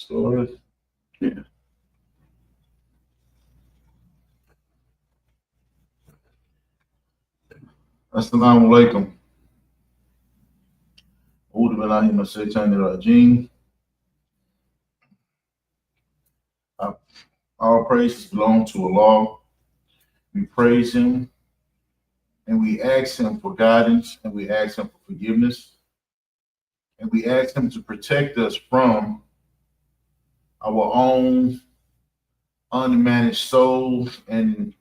So, yeah. Assalamu alaikum. A'udhu billahi minash shaitanir rajim. All praises belong to Allah. We praise Him and we ask Him for guidance and we ask Him for forgiveness and we ask Him to protect us from our own unmanaged souls and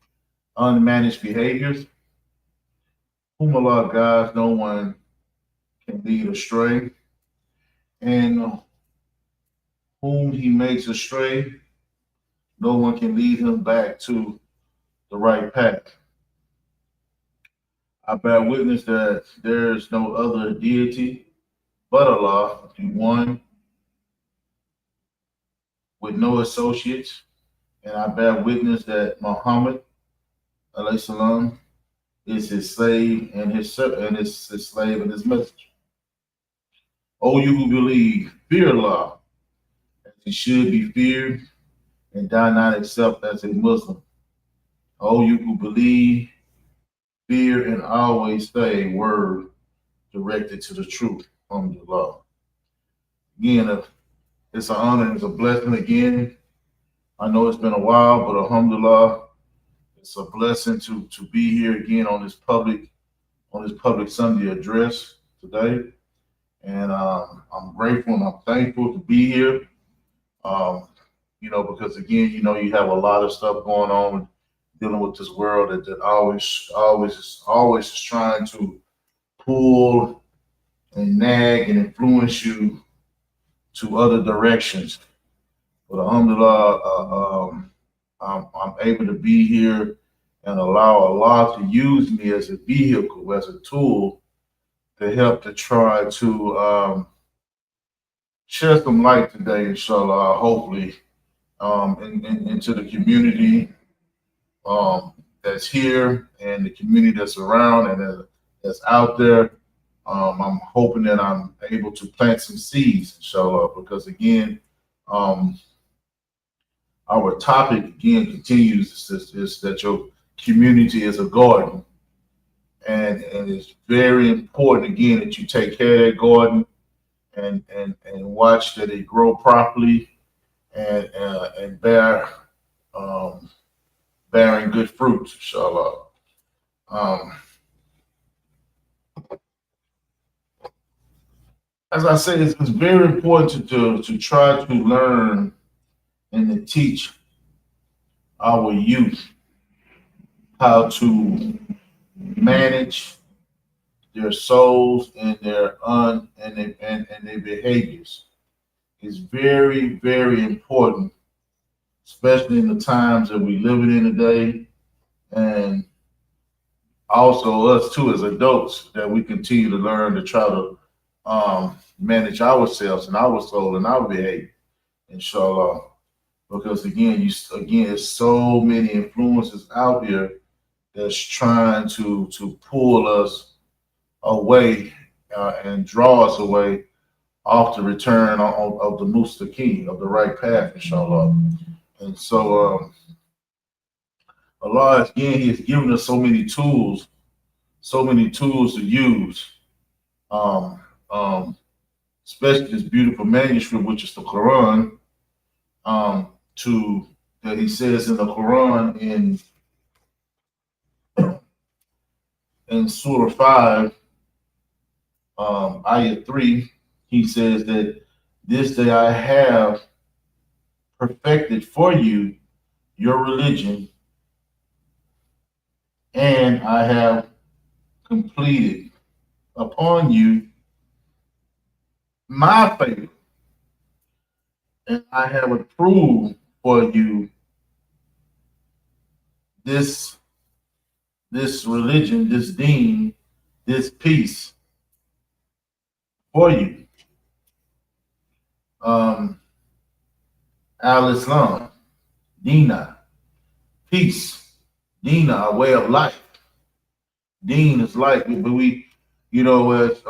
unmanaged behaviors. Whom Allah guides, no one can lead astray, and whom He makes astray, no one can lead him back to the right path. I bear witness that there is no other deity but Allah, the one with no associates, and I bear witness that Muhammad alayhi salam is his slave and his slave and his messenger. O you who believe, fear Allah as he should be feared, and die not except as a Muslim. O you who believe, fear and always say a word directed to the truth. Alhamdulillah. Again, it's an honor and it's a blessing again. I know it's been a while, but alhamdulillah, it's a blessing to be here again on this public Sunday address today. And I'm grateful and I'm thankful to be here. Because again, you have a lot of stuff going on dealing with this world that always is trying to pull and nag and influence you to other directions. But alhamdulillah, I'm able to be here and allow Allah to use me as a vehicle, as a tool to help to try to shed some light today, inshallah, hopefully, into the community that's here and the community that's around and that's out there. I'm hoping that I'm able to plant some seeds, inshallah, because again, our topic again continues is that your community is a garden, and it's very important again that you take care of that garden and watch that it grow properly and bearing good fruit, inshallah. As I say, it's very important to try to learn and to teach our youth how to manage their souls and their their behaviors. Is very, very important, especially in the times that we're living in today, and also us too as adults, that we continue to learn to try to manage ourselves and our soul and our behavior, inshallah. Because again, there's so many influences out here that's trying to pull us away and draw us away off the return of the mustaqim, of the right path, inshallah. And so Allah, again, He has given us so many tools to use, especially this beautiful manuscript, which is the Quran, that He says in the Quran in Surah 5, Ayah 3, He says that this day I have perfected for you your religion, and I have completed upon you my favor, and I have approved for you this religion, this deen, this peace for you. Al-Islam, Dina, peace, Dina, a way of life. Deen is life, but we, as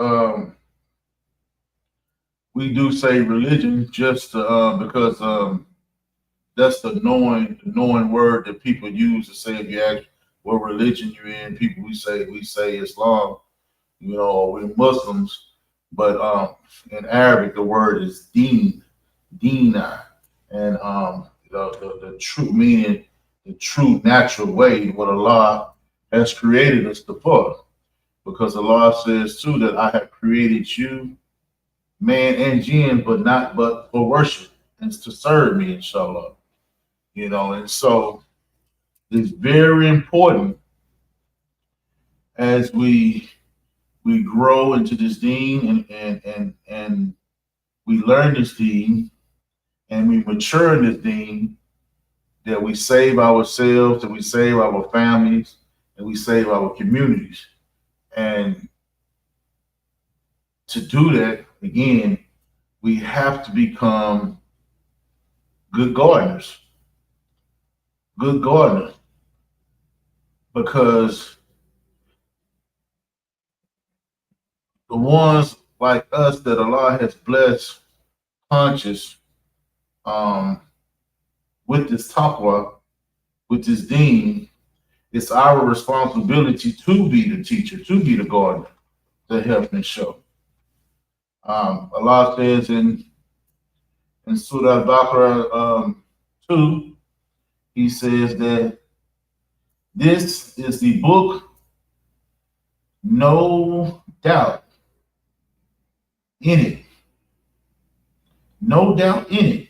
we do say religion just because that's the knowing word that people use to say if you ask what religion you're in. People we say Islam, or we're Muslims, but in Arabic the word is dina, and the true meaning, the true natural way what Allah has created us to for. Because Allah says too that I have created you, man and jinn, but for worship and to serve me, inshallah. And so it's very important as we grow into this deen and we learn this deen and we mature in this deen that we save ourselves, that we save our families, and we save our communities. And to do that, again, we have to become good gardeners, good gardeners, because the ones like us that Allah has blessed conscious with this taqwa, with this deen, it's our responsibility to be the teacher, to be the gardener, to help and show. Allah says in Surah Al-Baqarah 2, He says that this is the book, no doubt in it, no doubt in it,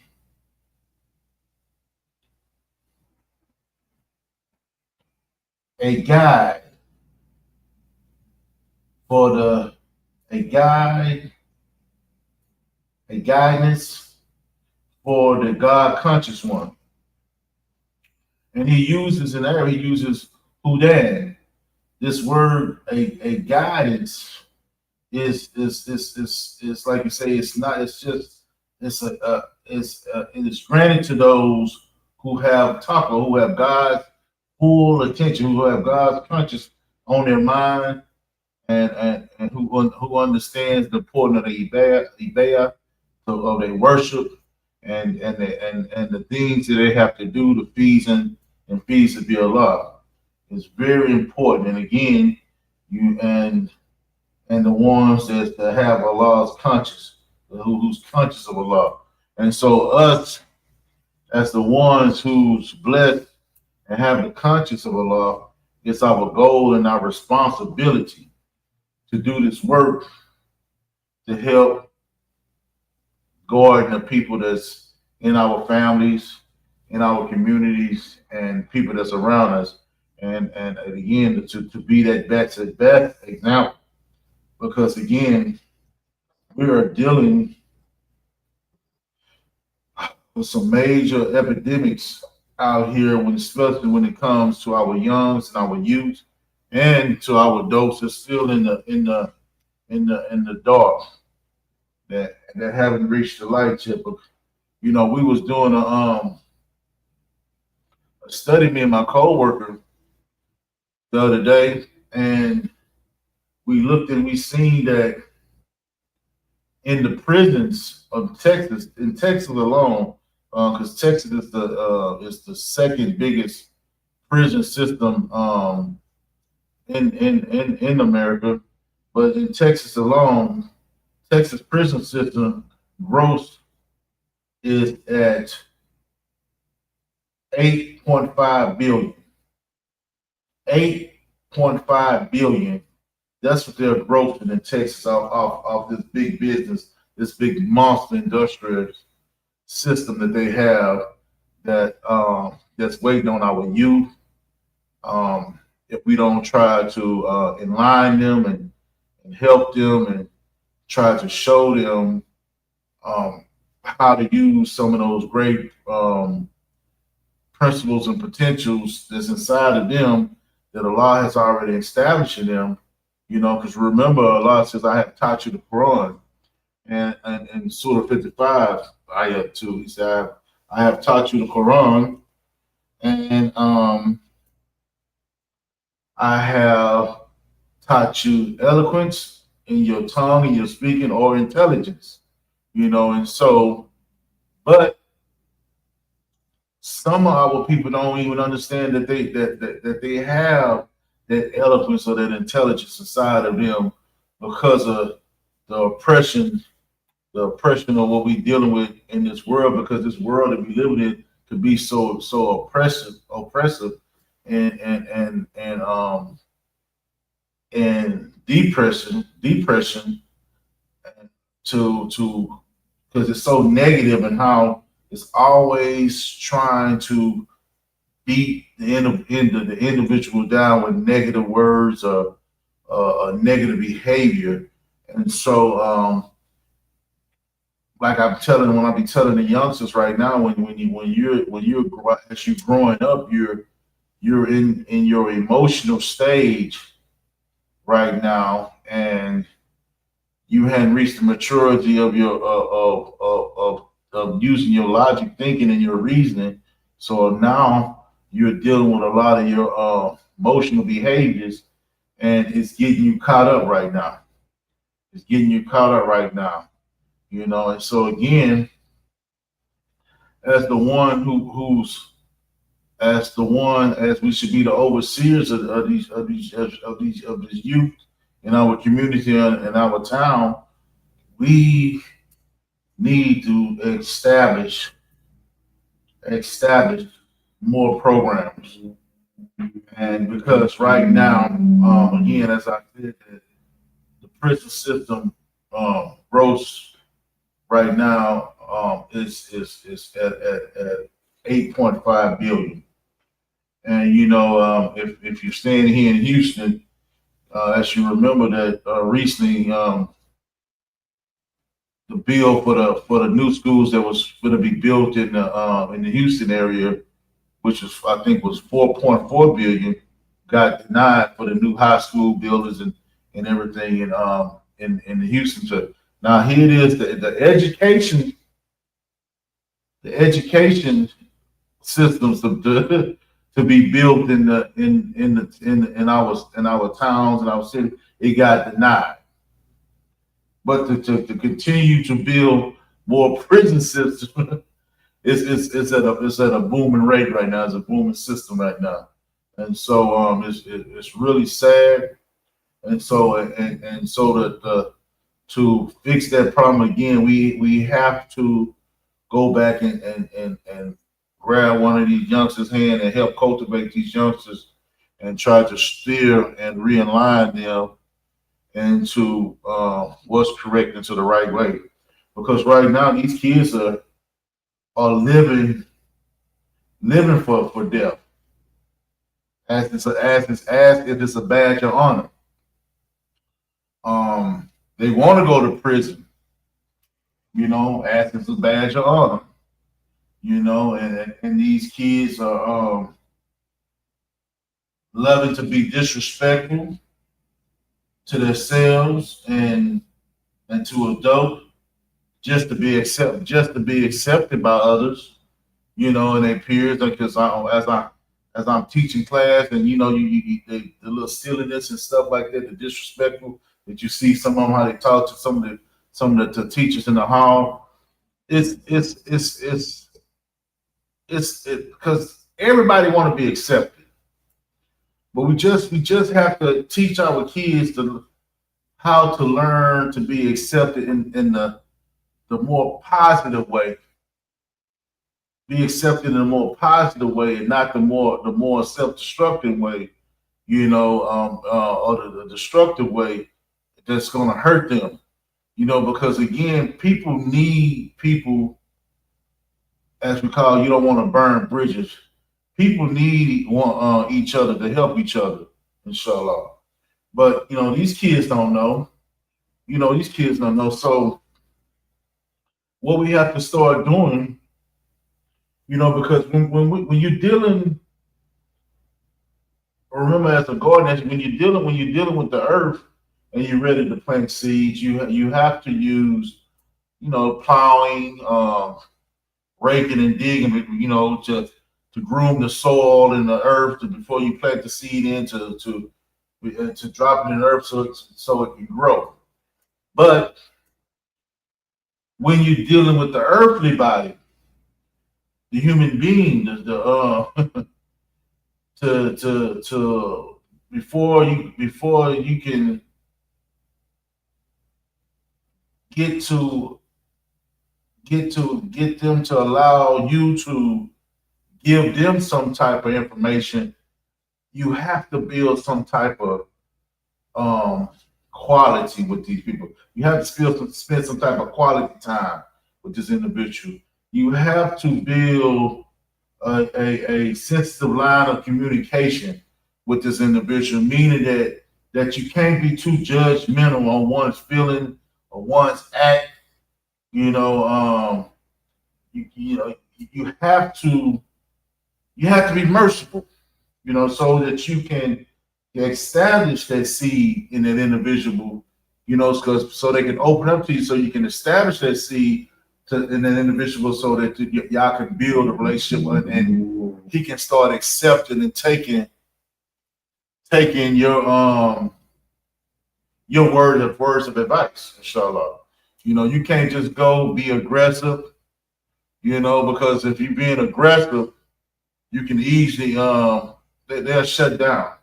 a guide for a guide, a guidance for the God conscious one. And he uses in there, he uses hudan. This word, a guidance is like you say, it's not, it's just, it is granted to those who have taqwa, who have God's full attention, who have God's conscience on their mind, and who understands the importance of the ibaya, of their worship, and the things that they have to do to feast and feast to be Allah. It's very important. And again, you and the ones that have Allah's conscience, who's conscious of Allah. And so us, as the ones who's blessed and have the conscience of Allah, it's our goal and our responsibility to do this work to help guard the people that's in our families, in our communities, and people that's around us. And again, to be that best example. Because again, we are dealing with some major epidemics out here, especially when it comes to our youngs and our youth, and to our adults that's still in the dark, that haven't reached the light yet. But we was doing a study, me and my coworker, the other day, and we looked and we seen that in the prisons of Texas, in Texas alone, because Texas is the second biggest prison system in America, but in Texas alone, Texas prison system gross is at 8.5 billion. 8.5 billion. That's what they're grossing in Texas off this big business, this big monster industrial system that they have that's waiting on our youth. If we don't try to enlighten them and help them and try to show them how to use some of those great principles and potentials that's inside of them that Allah has already established in them, because remember, Allah says, I have taught you the Quran. And in Surah 55, Ayat 2, he said, I have taught you the Quran, and I have taught you eloquence in your tongue, in your speaking, or intelligence. And so, but some of our people don't even understand that they have that eloquence or that intelligence inside of them because of the oppression, of what we're dealing with in this world. Because this world that we live in could be so oppressive, and and depression to because it's so negative and how it's always trying to beat the individual down with negative words or negative behavior. And so, like when I be telling the youngsters right now, as you growing up, you're in your emotional stage right now, and you hadn't reached the maturity of your of using your logic thinking and your reasoning. So now you're dealing with a lot of your emotional behaviors, and it's getting you caught up right now. It's getting you caught up right now. And so again, as the one as we should be the overseers of these youth in our community and in our town, we need to establish more programs. And because right now, again, as I said, the prison system gross right now is at 8.5 billion. And if you're staying here in Houston, as you remember that recently, the bill for the new schools that was going to be built in the Houston area, which I think was 4.4 billion, got denied for the new high school buildings and everything in the Houston. So now here it is, the education systems to be built in our towns and our city, it got denied. But to continue to build more prison systems, it's at a booming rate right now. It's a booming system right now, and so it's really sad. And so to fix that problem again, we have to go back and grab one of these youngsters' hand and help cultivate these youngsters and try to steer and realign them into what's correct into the right way. Because right now these kids are living for death as if it's a badge of honor. They want to go to prison, as if it's a badge of honor. And these kids are loving to be disrespectful to themselves and to adults just to be accepted by others, and their peers. Because as I'm teaching class, and the little silliness and stuff like that, the disrespectful that you see some of them how they talk to some of the teachers in the hall. It's because everybody want to be accepted, but we just have to teach our kids how to learn to be accepted in the more positive way. Be accepted in a more positive way, and not the more self-destructive way, or the destructive way that's going to hurt them. Because again, people need people, as we call. You don't want to burn bridges. People need each other to help each other, inshallah. But these kids don't know. These kids don't know. So what we have to start doing, because when you're dealing, remember as a gardener, when you're dealing with the earth and you're ready to plant seeds, you have to use plowing, raking and digging, to groom the soil and the earth before you plant the seed in to drop it in the earth so it can grow. But when you're dealing with the earthly body, the human being, to before you can get to get them to allow you to give them some type of information, you have to build some type of um, quality with these people. You have to spend some type of quality time with this individual. You have to build a sensitive line of communication with this individual, meaning that you can't be too judgmental on one's feeling or one's act. You know, you know, you have to be merciful, you know, so that you can establish that seed in that individual, you know, because so they can open up to you, so you can establish that seed in that individual, so that y'all can build a relationship, and he can start accepting and taking your words of advice, inshallah. You know, you can't just go be aggressive, you know, because if you're being aggressive, you can easily they'll shut down.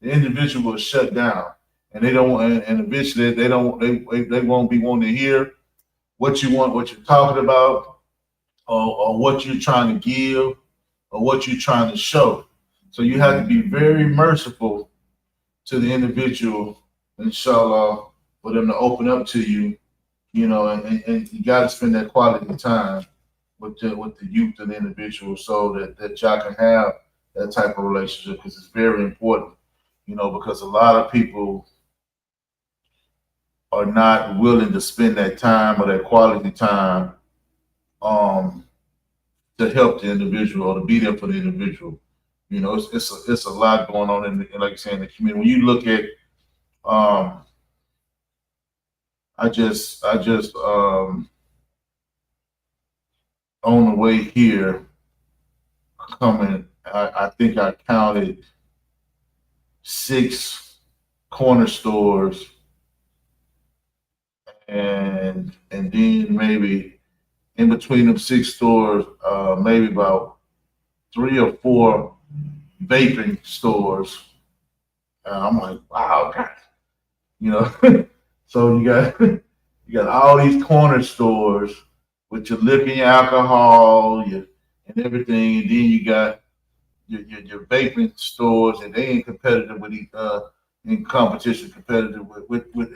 The individual will shut down, and they don't, and eventually they won't be wanting to hear what you want, what you're talking about, or what you're trying to give, or what you're trying to show. So you have to be very merciful to the individual, inshallah, for them to open up to you, you know, and you got to spend that quality time with the youth and the individual, so that y'all can have that type of relationship, because it's very important, you know, because a lot of people are not willing to spend that time or that quality time um, to help the individual or to be there for the individual. You know, it's a lot going on like I say, in the community. When you look at, I just on the way here coming, I think I counted 6 corner stores, and then maybe in between them 6 stores, maybe about 3 or 4 vaping stores. I'm like, wow, God, you know. So you got all these corner stores with your liquor, your alcohol, and everything, and then you got your vaping stores, and they ain't competitive with in competition competitive with what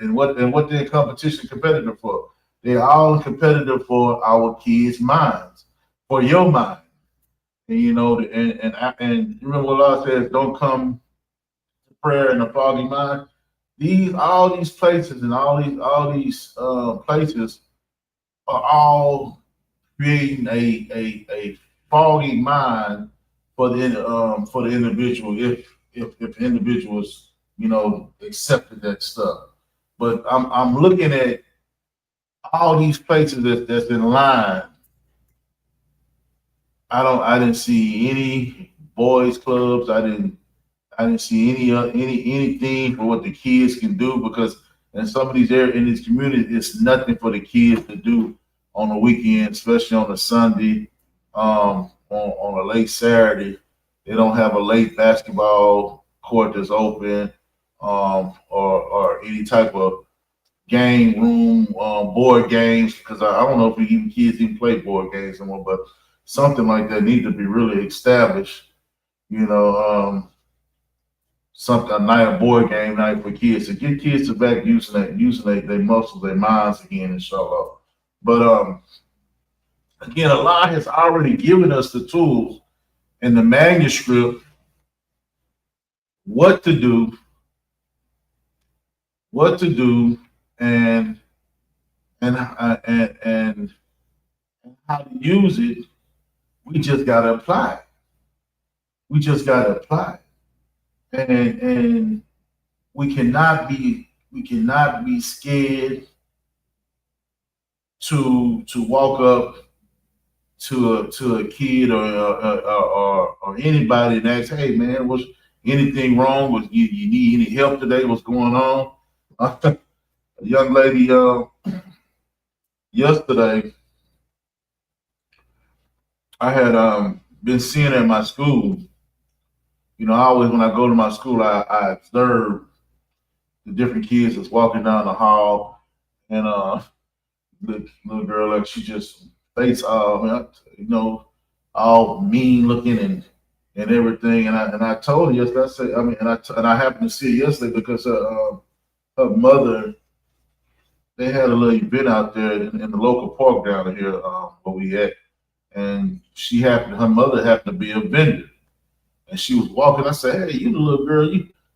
they're competition competitive for. They're all competitive for our kids' minds, for your mind. And you know, and remember what Allah says, don't come to prayer in a foggy mind. All these places and all these places are all creating a foggy mind for the individual, if the individuals, you know, accepted that stuff. But I'm looking at all these places that's in line. I didn't see any boys clubs. I didn't see anything for what the kids can do, because in some of these areas in this community, it's nothing for the kids to do on the weekend, especially on a Sunday, on a late Saturday. They don't have a late basketball court that's open, or any type of game room, board games, because I don't know if kids even play board games anymore, but something like that needs to be really established. You know, a night, a board game night for kids, to get kids to back using their muscles, their minds again, inshallah. But again, Allah has already given us the tools in the manuscript, what to do, and and how to use it. We just gotta apply it. We just gotta apply it, and we cannot be scared to walk up to a kid or anybody and ask, hey man, was anything wrong? Was you need any help today? What's going on? A young lady yesterday I had been seeing at my school. I always when I go to my school, I observe the different kids that's walking down the hall, and the little girl like she just face all mean looking and everything. And I told her yesterday. I said, and I happened to see it yesterday because her mother, they had a little event out there in the local park down here where we at, and her mother happened to be a vendor, and she was walking. I said, "Hey, you the little girl,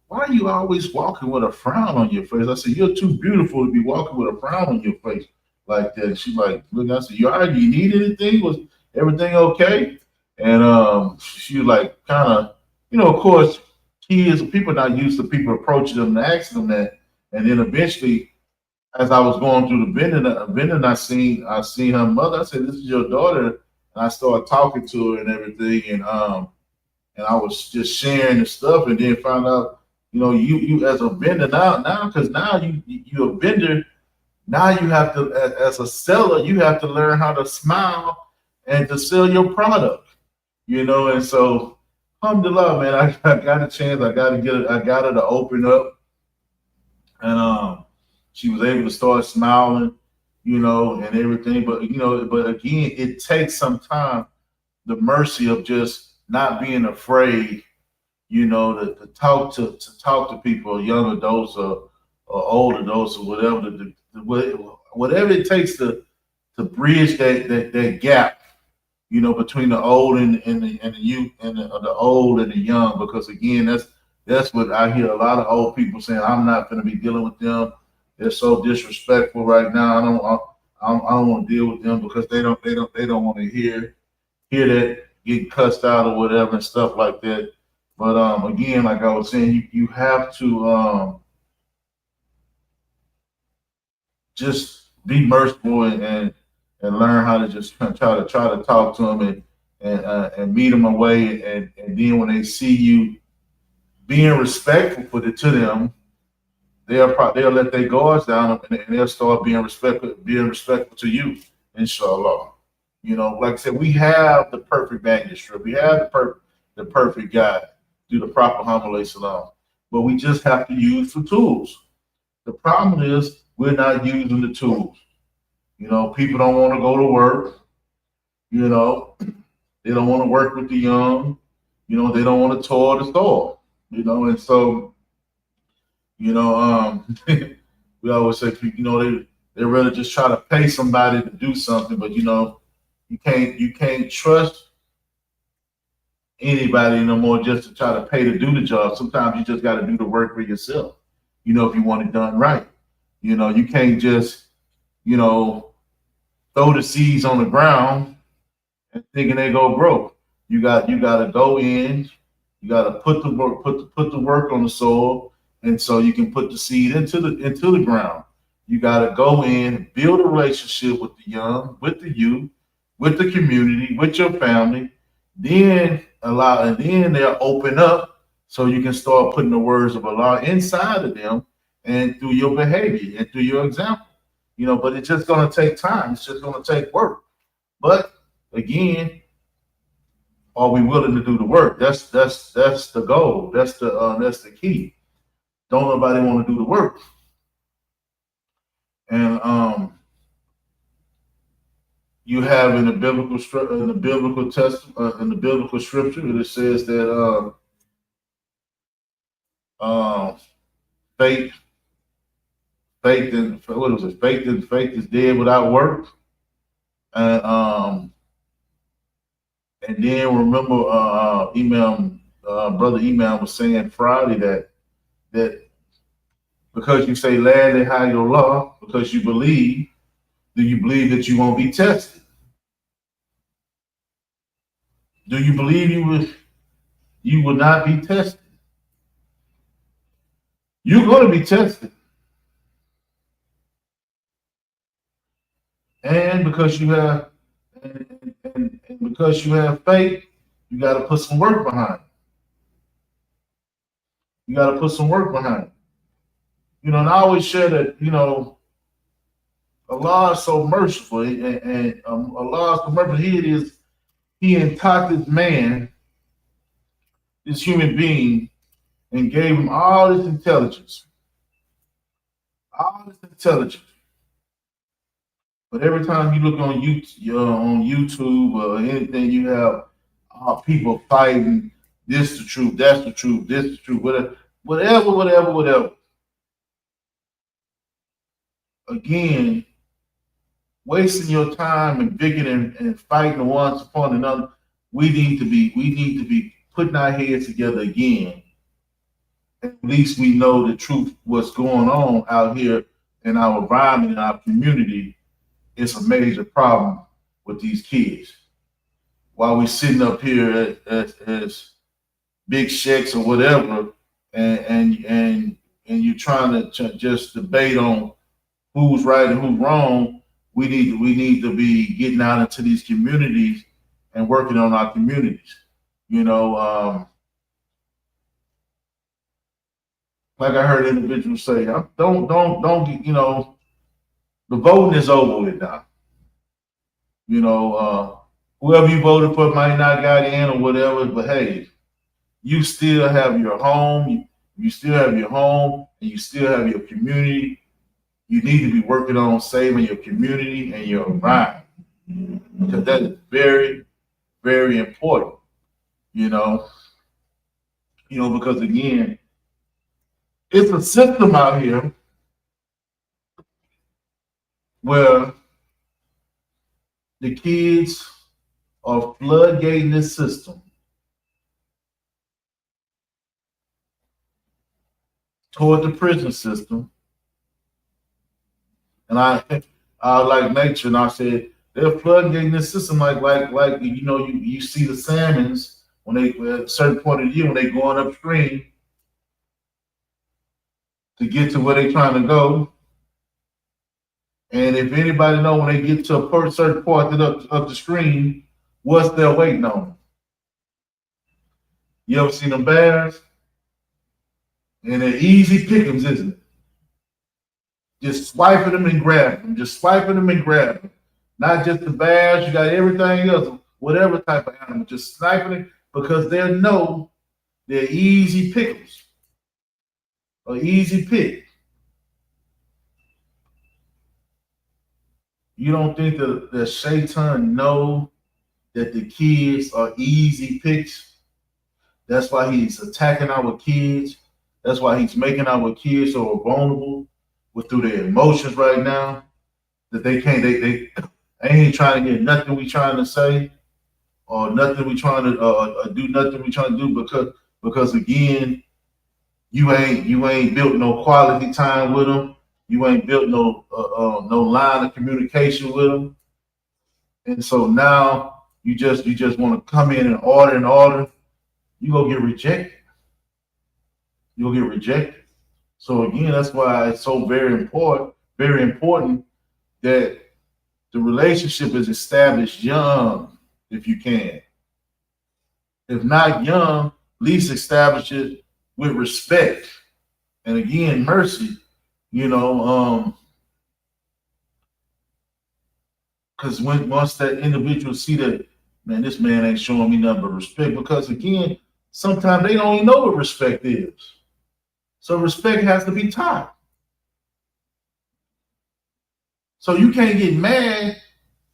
why are you always walking with a frown on your face?" I said, "You're too beautiful to be walking with a frown on your face like that." And she like, look, I said, "You all right? Do you need anything? Was everything okay?" And she was like, kind of, of course, people not used to people approaching them and asking them that, and then eventually as I was going through the vending, I seen her mother. I said, "This is your daughter." And I started talking to her and everything, and I was just sharing the stuff, and then found out, you as a vendor now because now you're a vendor. Now you have to, as a seller, you have to learn how to smile and to sell your product. And so, alhamdulillah, man, I got a chance. I got her to open up, and she was able to start smiling, and everything. But again, it takes some time, the mercy of just not being afraid, to talk to people, young adults or old adults or whatever, whatever it takes to bridge that gap, between the old and the youth and the old and the young. Because again, that's what I hear a lot of old people saying. I'm not going to be dealing with them. They're so disrespectful right now. I don't want to deal with them because they don't want to hear that get cussed out or whatever and stuff like that. But again, like I was saying, you have to just be merciful and learn how to just try to talk to them and meet them away, and then when they see you being respectful to them, they'll let their guards down, and they'll start being respectful to you, inshallah. Like I said, we have the perfect manuscript. We have the perfect guide through the Prophet Muhammad Salam. But we just have to use the tools. The problem is we're not using the tools. People don't want to go to work. They don't want to work with the young. They don't want to toil the store. And so, we always say, they rather just try to pay somebody to do something, but you can't trust anybody no more just to try to pay to do the job. Sometimes you just got to do the work for yourself. If you want it done right. You can't just throw the seeds on the ground and thinking they go grow. You got to go in. You got to put the work put the work on the soil, and so you can put the seed into the ground. You got to go in, build a relationship with the young, with the youth, with the community, with your family. Then they'll open up, so you can start putting the words of Allah inside of them, and through your behavior and through your example. But it's just going to take time. It's just going to take work. But again, are we willing to do the work? That's the goal. That's the key. Don't nobody want to do the work. And you have in the biblical scripture, it says that faith and what was it? Faith is dead without work. And then remember, brother Imam was saying Friday that because you say La ilaha illallah, because you believe, do you believe that you won't be tested? Do you believe you will not be tested? You're going to be tested. And because you have because you have faith, you got to put some work behind it. You got to put some work behind it. And I always share that, Allah is so merciful, and Allah is so merciful. He impacted man, this human being, and gave him all this intelligence, all this intelligence. But every time you look on YouTube or anything, you have people fighting. This the truth, that's the truth, this the truth, whatever. Again, wasting your time and bickering and fighting one upon another. We need to be putting our heads together again. At least we know the truth, what's going on out here in our environment, in our community. It's a major problem with these kids. While we sitting up here as big sheikhs or whatever, and you're trying to just debate on who's right and who's wrong, we need to be getting out into these communities and working on our communities. You know, like I heard individuals say, don't get, the voting is over with now. Whoever you voted for might not got in or whatever, but hey, you still have your home, you still have your home, and you still have your community. You need to be working on saving your community and your environment, because that is very, very important. You know, because again, it's a system out here where the kids are floodgating this system toward the prison system. And I like nature, and I said they're floodgating this system like you see the salmons when they at a certain point of the year when they going upstream to get to where they're trying to go. And if anybody know when they get to a certain part up the stream, what's they're waiting on? You ever seen them bears? And they're easy pickings, isn't it? Just swiping them and grabbing them, just swiping them and grabbing them. Not just the bears, you got everything else, whatever type of animal, just sniping it because they know they're easy pickings or easy pick. You don't think that Shaitan know that the kids are easy picks? That's why he's attacking our kids. That's why he's making our kids so vulnerable through their emotions right now, that they can't, they ain't trying to get nothing we trying to say, or nothing we trying to do nothing we trying to do because again, you ain't built no quality time with them. You ain't built no line of communication with them, and so now you just want to come in and order. You go get rejected. You'll get rejected. So again, that's why it's so very important that the relationship is established young, if you can. If not young, at least establish it with respect. And again, mercy, because once that individual see that, man, this man ain't showing me nothing but respect, because again, sometimes they don't even know what respect is. So respect has to be taught. So you can't get mad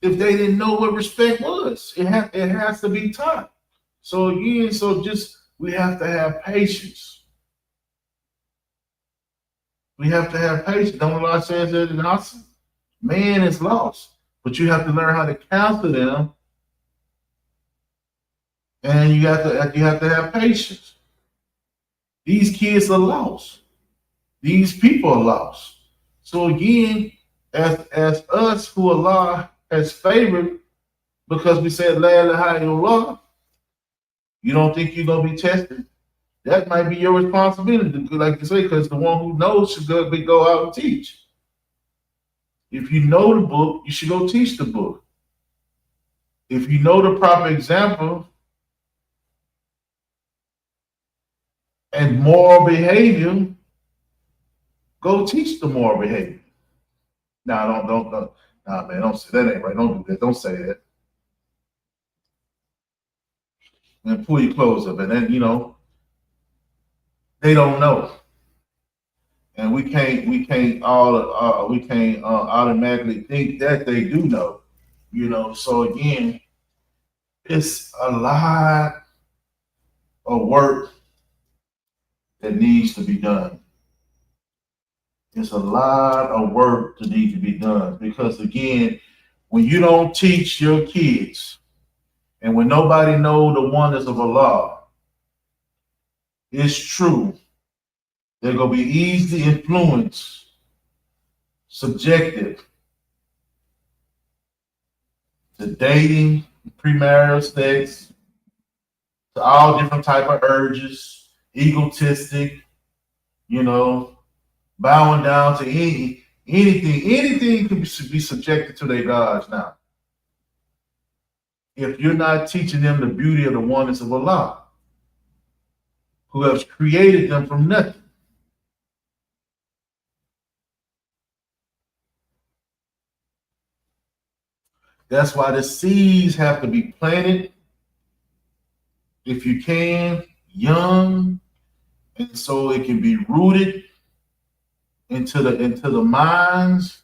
if they didn't know what respect was. It has to be taught. So again, we have to have patience. We have to have patience. Don't Allah says that in us, man is lost, but you have to learn how to counsel them, and you have to have patience. These kids are lost. These people are lost. So again, as us who Allah has favored, because we said La ilaha illallah, you don't think you're gonna be tested? That might be your responsibility, like you say, because the one who knows should go out and teach. If you know the book, you should go teach the book. If you know the proper example and moral behavior, go teach the moral behavior. Nah, don't. Nah, man, don't say that. Ain't right. Don't do that. Don't say that. And pull your clothes up, and then they don't know, and we can't automatically think that they do know. So again, it's a lot of work that needs to be done. It's a lot of work that needs to be done because again, when you don't teach your kids, and when nobody know the wonders of Allah, it's true they're gonna be easily influenced, subjective to dating, premarital sex, to all different type of urges, egotistic, you know, bowing down to anything can be subjected to their gods now. If you're not teaching them the beauty of the oneness of Allah, who has created them from nothing. That's why the seeds have to be planted, if you can, young, and so it can be rooted into the minds,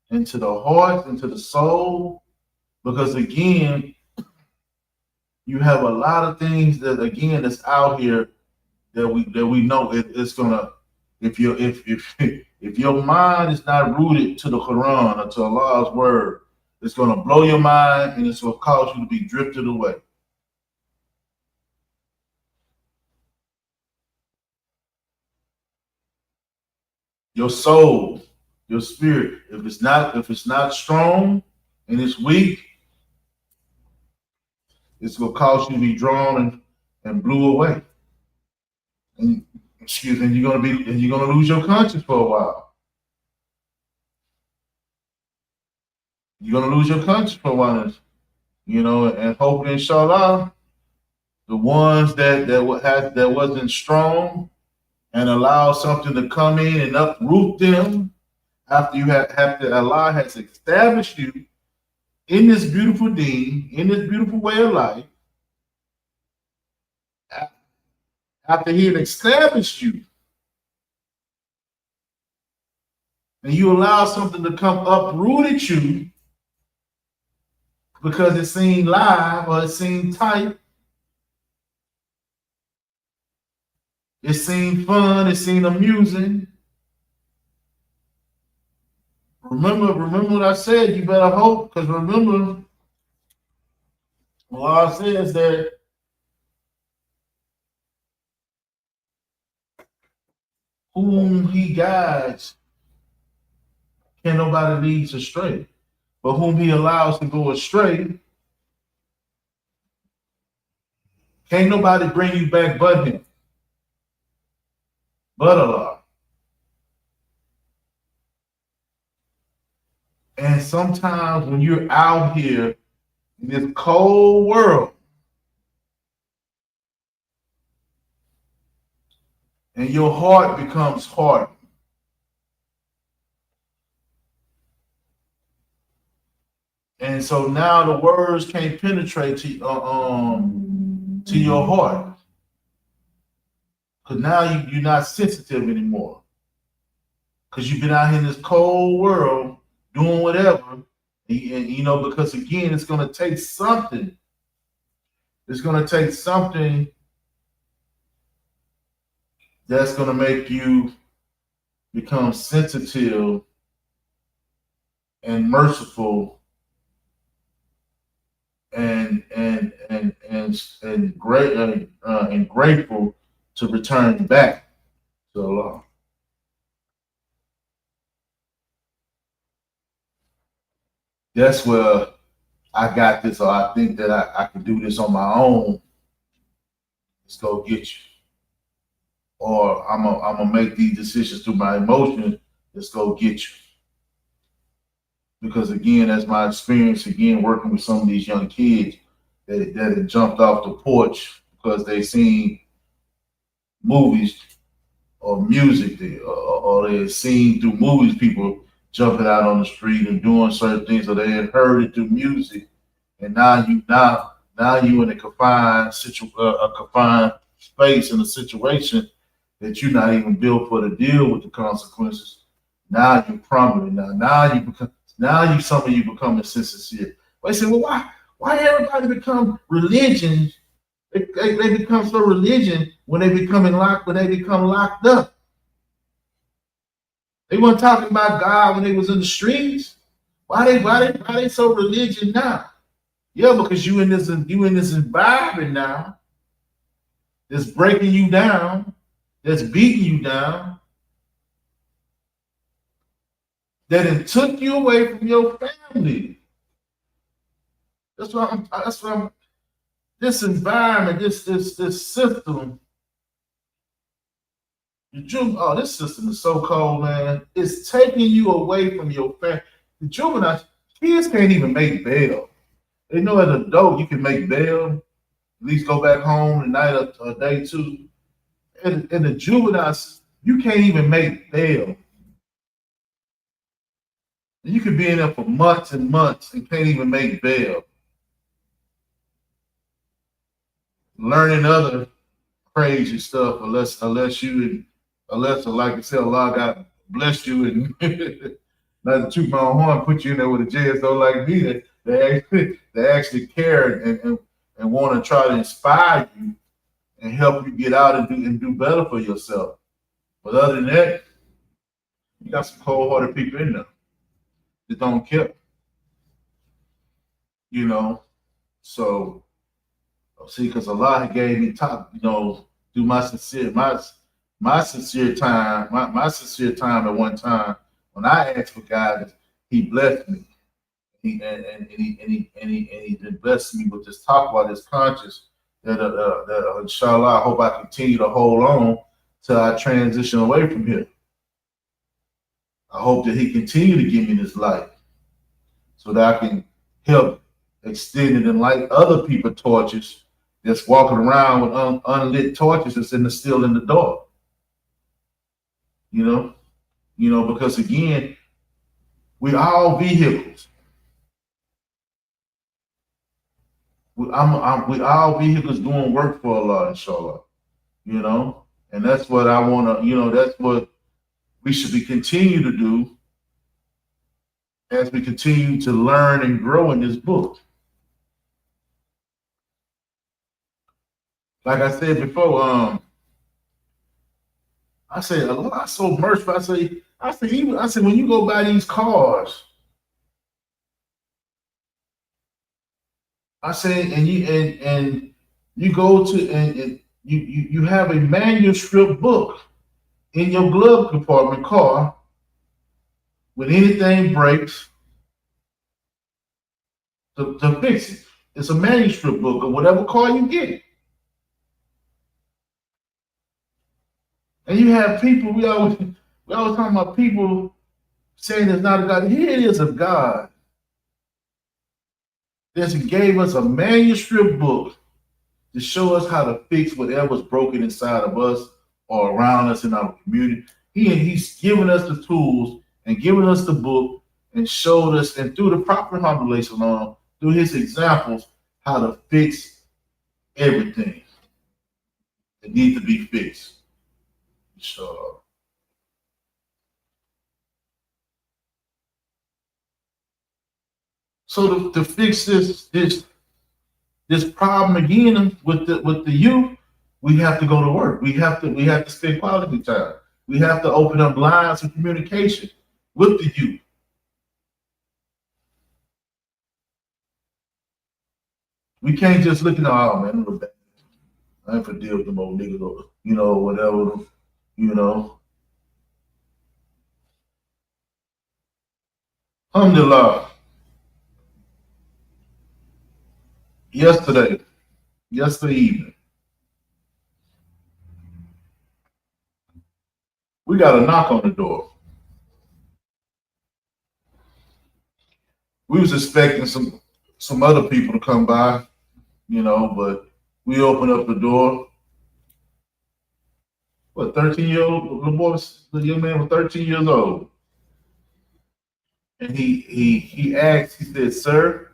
into the heart, into the soul. Because again, you have a lot of things that's out here that we know it's gonna, if your mind is not rooted to the Quran or to Allah's word, it's gonna blow your mind and it's gonna cause you to be drifted away. Your soul, your spirit, if it's not strong and it's weak, it's gonna cause you to be drawn and blew away. And excuse me, you're gonna lose your conscience for a while. You're gonna lose your conscience for a while, and hopefully, inshallah, the ones that wasn't strong and allow something to come in and uproot them after Allah has established you in this beautiful deen, in this beautiful way of life. After He had established you, and you allow something to come uproot at you because it seemed live or it seemed tight, it seemed fun, it seemed amusing. Remember what I said. You better hope, because remember, Allah says that whom He guides, can nobody lead astray. But whom He allows to go astray, can't nobody bring you back but Him, but Allah. And sometimes when you're out here in this cold world and your heart becomes hard, and so now the words can't penetrate to your heart, because now you're not sensitive anymore, because you've been out here in this cold world doing whatever, and because again, it's going to take something. It's going to take something that's going to make you become sensitive and merciful and great and grateful to return back to Allah. That's where I got this, or I think that I can do this on my own. Let's go get you. Or I'm gonna make these decisions through my emotions. Let's go get you. Because again, that's my experience again working with some of these young kids that had jumped off the porch because they seen movies or music, or they had seen through movies people jumping out on the street and doing certain things, or they had heard it through music, and now you in a a confined space in a situation that you're not even built for to deal with the consequences. Now you're crumbling. Now you some of you becoming sincere. But I say, well, why everybody become religion? They become so religion when they become locked up. They weren't talking about God when they was in the streets. Why they so religion now? Yeah, because you in this environment now that's breaking you down, that's beating you down, that it took you away from your family. That's why I'm this environment, this system, this system is so cold, man. It's taking you away from your family. The juveniles, kids can't even make bail. They know as an adult you can make bail, at least go back home a night or a day two. And the juveniles, you can't even make bail. You could be in there for months and months and can't even make bail. Learning other crazy stuff unless like I said, Allah God bless you and not to toot my own horn, put you in there with a JSO like me they actually care and want to try to inspire you and help you get out and do better for yourself. But other than that, you got some cold-hearted people in there that don't care. So see, because Allah gave me top, through my sincere time at one time when I asked for guidance, He blessed me. He blessed me with this talk about this conscious that inshallah I hope I continue to hold on till I transition away from here. I hope that He continue to give me this light so that I can help extend it and light other people torches that's walking around with unlit torches that's still in the dark. Because again, we all vehicles. We all vehicles doing work for Allah, inshallah. And that's what I want to. That's what we should be continue to do as we continue to learn and grow in this book. Like I said before, I say Allah so merciful. I say when you go buy these cars, I say and you go to and you have a manuscript book in your glove compartment car. When anything breaks, to fix it. It's a manuscript book of whatever car you get. And you have people, we always talking about people saying there's not a God. Here it is a God that gave us a manuscript book to show us how to fix whatever's broken inside of us or around us in our community. He's given us the tools and given us the book and showed us, and through the proper manipulation through His examples, how to fix everything that needs to be fixed. So to fix this problem again with the youth, we have to go to work. We have to spend quality time. We have to open up lines of communication with the youth. We can't just look at I ain't for deal with them old niggas, whatever, Alhamdulillah. Yesterday evening, we got a knock on the door. We was expecting some other people to come by, but we opened up the door. What, 13-year-old little boy, the young man was 13 years old. And he asked, he said, "Sir,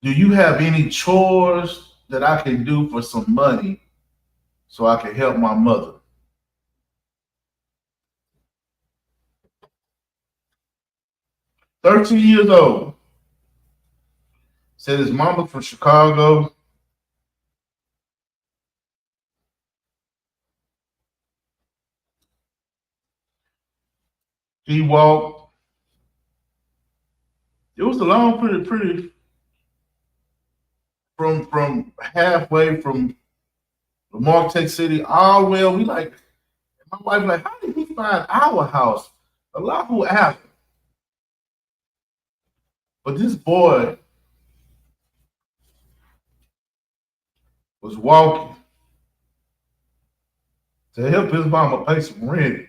do you have any chores that I can do for some money so I can help my mother?" 13 years old. Said his mama from Chicago. He walked. It was a long, pretty from halfway from the Martech City all the way. We like my wife like, how did he find our house? Allahu Akbar. But this boy was walking to help his mama pay some rent.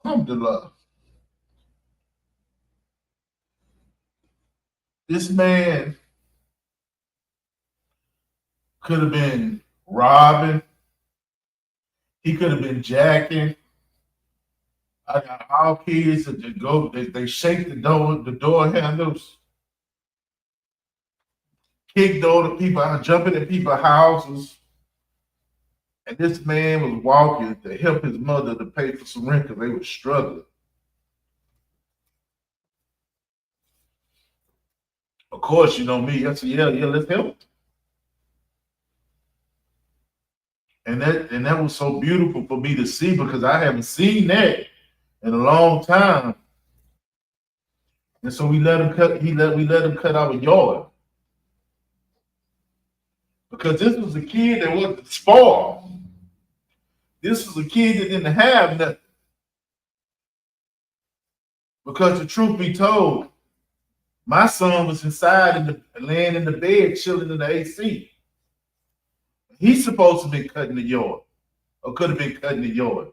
Alhamdulillah. This man could have been robbing. He could have been jacking. I got all kids that just go, they shake the door handles, kick door to people out, jumping in people's houses. And this man was walking to help his mother to pay for some rent because they were struggling. Of course, you know me. I said, yeah, let's help. And that was so beautiful for me to see because I haven't seen that in a long time. And so we let him cut. We let him cut our yard because this was a kid that wasn't spoiled. This was a kid that didn't have nothing. Because the truth be told, my son was inside laying in the bed, chilling in the AC. He's supposed to be cutting the yard, or could have been cutting the yard.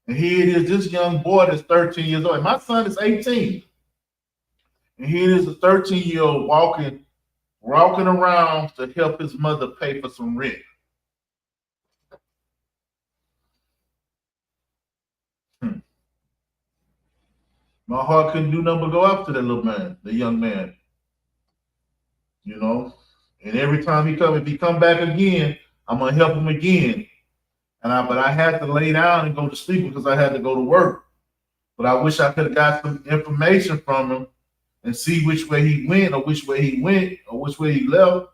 And here it is, this young boy that's 13 years old. And my son is 18. And here it is, a 13-year-old walking around to help his mother pay for some rent. My heart couldn't do nothing but go after that little man, the young man. You know? And every time if he come back again, I'm gonna help him again. But I had to lay down and go to sleep because I had to go to work. But I wish I could have got some information from him and see which way he went or which way he went or which way he left.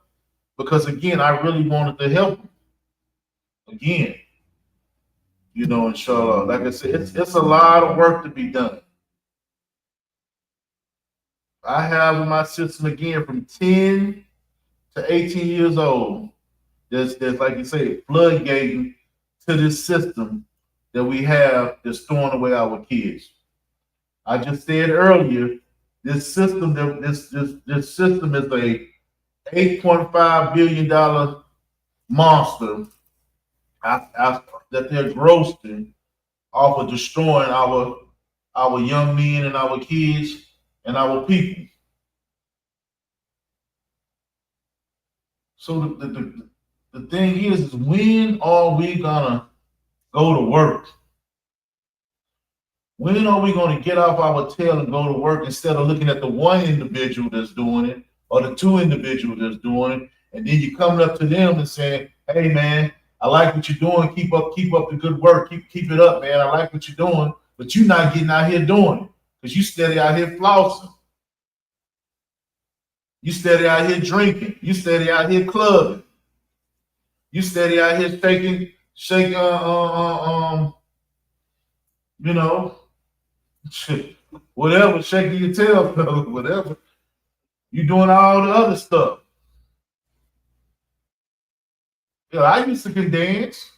Because again, I really wanted to help him. Again, you know, inshallah. Like I said, it's a lot of work to be done. I have in my system again from 10 to 18 years old. There's like you say, floodgating to this system that we have that's throwing away our kids. I just said earlier, this system this system is a $8.5 billion monster that they're grossing off of destroying our young men and our kids and our people. So the thing is when are we gonna go to work? When are we going to get off our tail and go to work instead of looking at the one individual that's doing it or the two individuals that's doing it, and then you coming up to them and saying, "Hey, man, I like what you're doing. Keep up the good work. Keep it up, man. I like what you're doing, but you're not getting out here doing it because you steady out here flossing. You steady out here drinking. You steady out here clubbing. You steady out here shaking, you know." Whatever, shaking your tail, whatever. You doing all the other stuff. Yeah, I used to can dance,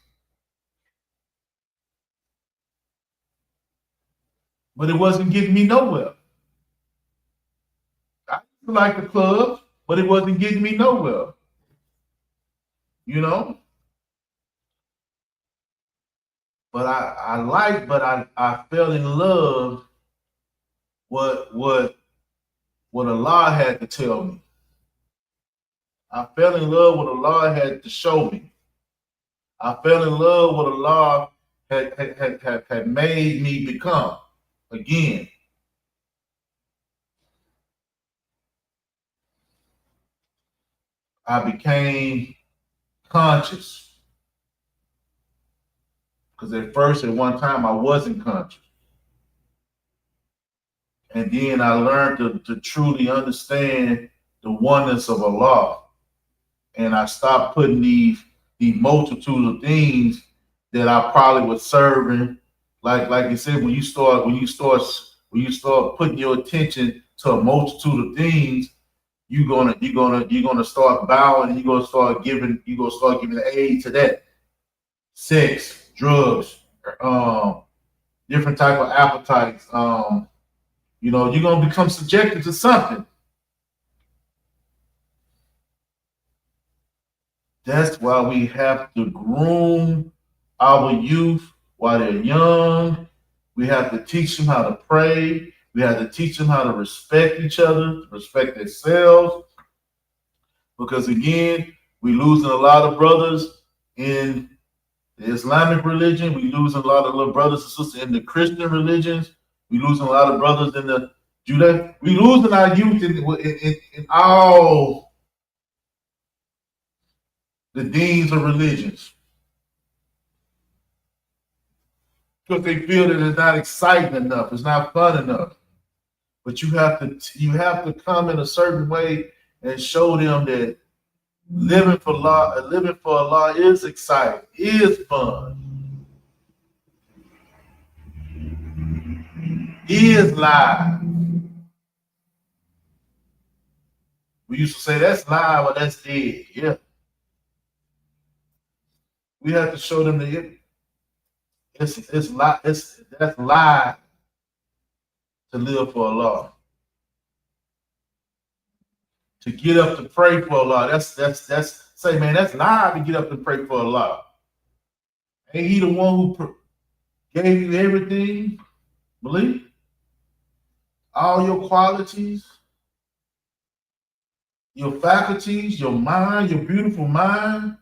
but it wasn't getting me nowhere. like the club, but it wasn't getting me nowhere. You know, but I fell in love what Allah had to tell me. I fell in love with what Allah had to show me. I fell in love with what Allah had made me become. Again, I became conscious. Because at one time, I wasn't conscious. And then I learned to truly understand the oneness of Allah. And I stopped putting the multitude of things that I probably was serving. Like you said, when you start putting your attention to a multitude of things, you're gonna start bowing, and you're gonna start giving aid to that. Sex, drugs, different type of appetites. You're gonna become subjected to something. That's why we have to groom our youth while they're young. We have to teach them how to pray. We have to teach them how to respect each other, respect themselves. Because again, we're losing a lot of brothers in the Islamic religion. We're losing a lot of little brothers and sisters in the Christian religions. We're losing a lot of brothers in the Judah. We're losing our youth in all the deans of religions. Because they feel that it's not exciting enough, it's not fun enough. But you have to come in a certain way and show them that living for Allah is exciting, is fun, is live. We used to say that's live or that's dead. Yeah. We have to show them that that's live to live for Allah. To get up to pray for Allah. That's say, man, that's live to get up and pray for Allah. Ain't He the one who gave you everything? Believe all your qualities, your faculties, your mind, your beautiful mind.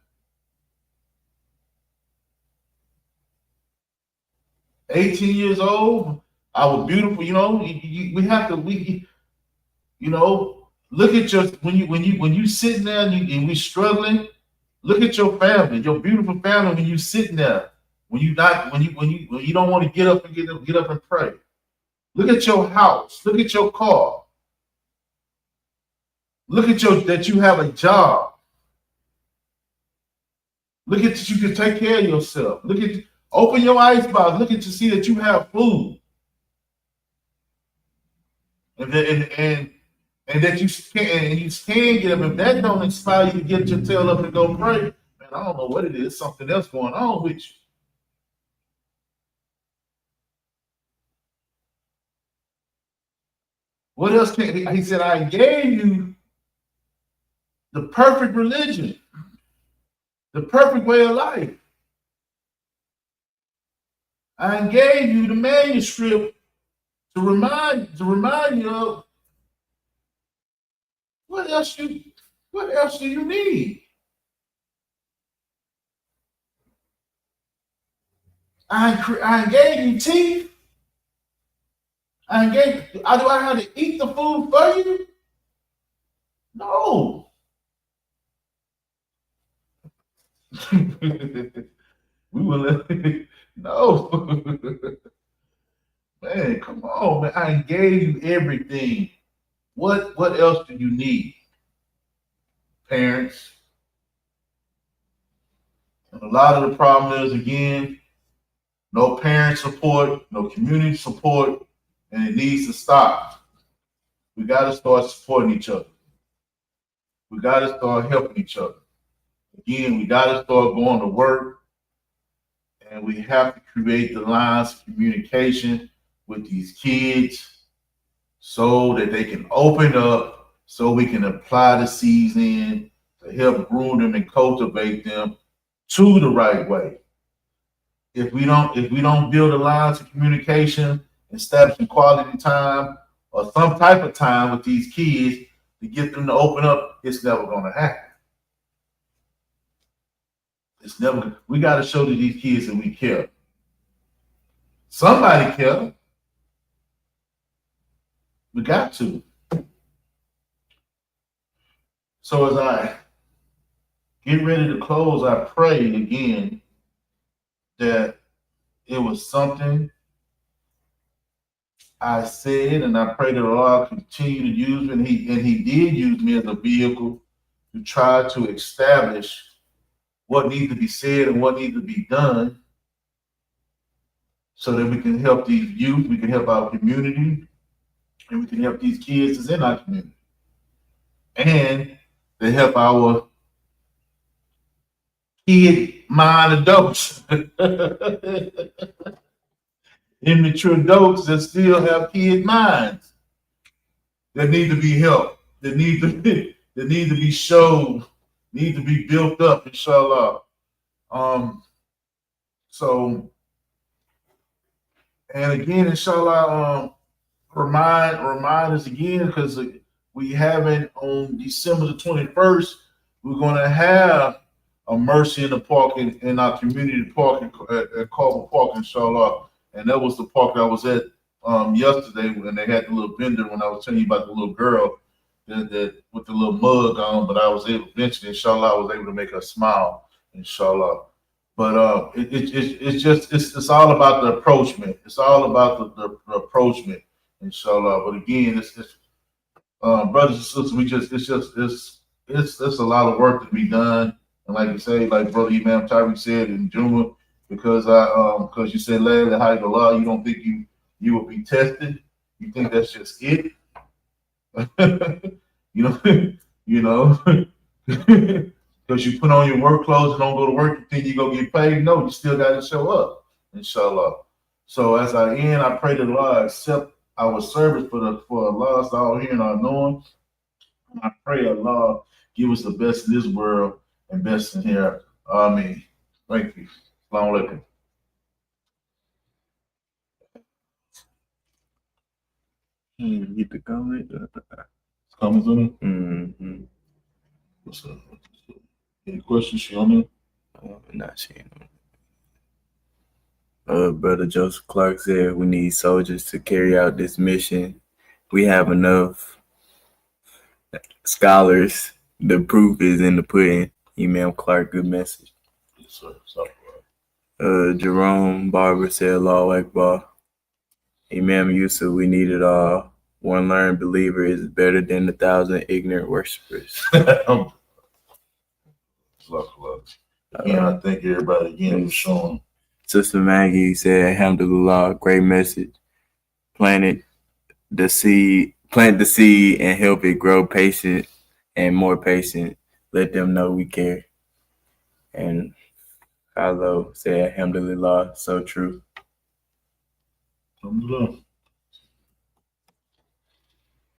18 years old, I was beautiful. We have to look at your when you sitting there and we struggling. Look at your family, your beautiful family. When you sitting there, when you don't want to get up and pray. Look at your house. Look at your car. Look at that you have a job. Look at that you can take care of yourself. Open your icebox. Look at to see that you have food. And that you can get up. If that don't inspire you to get your tail up and go pray, man, I don't know what it is. Something else going on with you. What else he said? I gave you the perfect religion, the perfect way of life. I gave you the manuscript to remind you of what else do you need? I gave you teeth. Do I have to eat the food for you? No. We will no. Man, come on, man. I gave you everything. What else do you need? Parents. And a lot of the problem is, again, no parent support, no community support, and it needs to stop. We got to start supporting each other. We got to start helping each other. Again, we got to start going to work, and we have to create the lines of communication with these kids so that they can open up so we can apply the seeds in to help groom them and cultivate them to the right way. If we don't build a lines of communication, establishing quality time or some type of time with these kids to get them to open up, it's never going to happen. It's never. We got to show to these kids that we care. Somebody care. We got to. So as I get ready to close, I pray again that it was something I said, and I pray that the Lord continue to use me, and He did use me as a vehicle to try to establish what needs to be said and what needs to be done, so that we can help these youth, we can help our community, and we can help these kids that's in our community, and to help our kid mind adults, immature adults that still have kid minds that need to be helped, that need to be showed, need to be built up, inshallah. So, and again, inshallah, remind us again, because we haven't, on December the 21st, we're going to have a Mercy in the Park in our community park at Carver Park, inshallah. And that was the park I was at yesterday when they had the little vendor, when I was telling you about the little girl that with the little mug on, but I was able, eventually, inshallah, I was able to make her smile, inshallah. But it's all about the approachment. It's all about the approachment, inshallah. But again, it's brothers and sisters, it's a lot of work to be done. And like you say, like Brother Imam Tyree said in Juma, because you said later how the law, you don't think you will be tested. You think that's just it. you know, because you put on your work clothes and don't go to work, you think you're gonna get paid. No, you still got to show up, inshallah. So as I end, I pray that Allah accept our service for Allah's all here and all knowing. I pray Allah give us the best in this world and best in here. Amen. Thank you. Assalamu alaikum. Get the comment. Comments on it? Mm-hmm. What's up? Any questions, Shiona? Not seeing them. Brother Joseph Clark said we need soldiers to carry out this mission. We have enough scholars. The proof is in the pudding. Imam Clark, good message. Yes, sir. Jerome Barber said, Allahu Akbar. Imam Yusuf, we need it all. One learned believer is better than 1,000 ignorant worshipers. Again, I thank everybody again for showing. Sister Maggie said, Alhamdulillah, great message. Plant the seed and help it grow patient and more patient. Let them know we care. And Carlo said, Alhamdulillah, so true. Alhamdulillah.